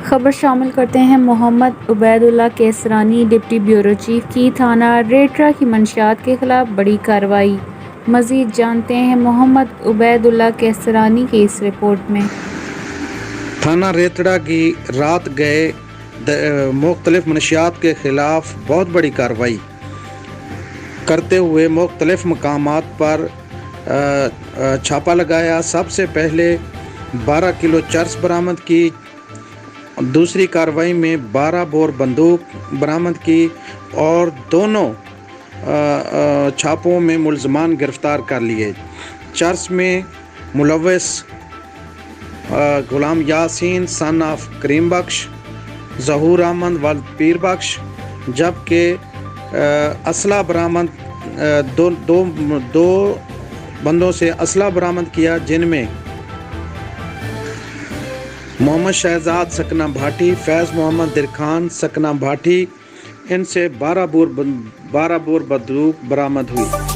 خبر شامل کرتے ہیں محمد عبید اللہ کیسرانی ڈپٹی بیورو چیف کی تھانہ ریٹرا کی منشیات کے خلاف بڑی کارروائی۔ مزید جانتے ہیں محمد عبید اللہ کیسرانی کی اس رپورٹ میں۔ تھانہ ریتڑا کی رات گئے مختلف منشیات کے خلاف بہت بڑی کارروائی کرتے ہوئے مختلف مقامات پر چھاپا لگایا۔ سب سے پہلے 12 کلو چرس برآمد کی، دوسری کارروائی میں 12 بور بندوق برآمد کی اور دونوں چھاپوں میں ملزمان گرفتار کر لیے۔ چرس میں ملوث غلام یاسین سن آف کریم بخش، ظہور احمد ولد پیر بخش، جبکہ اسلحہ برآمد دو بندوں سے اسلحہ برآمد کیا، جن میں محمد شہزاد سکنہ بھاٹی، فیض محمد درخان سکنہ بھاٹی، ان سے 12 بور بندوق برآمد ہوئی۔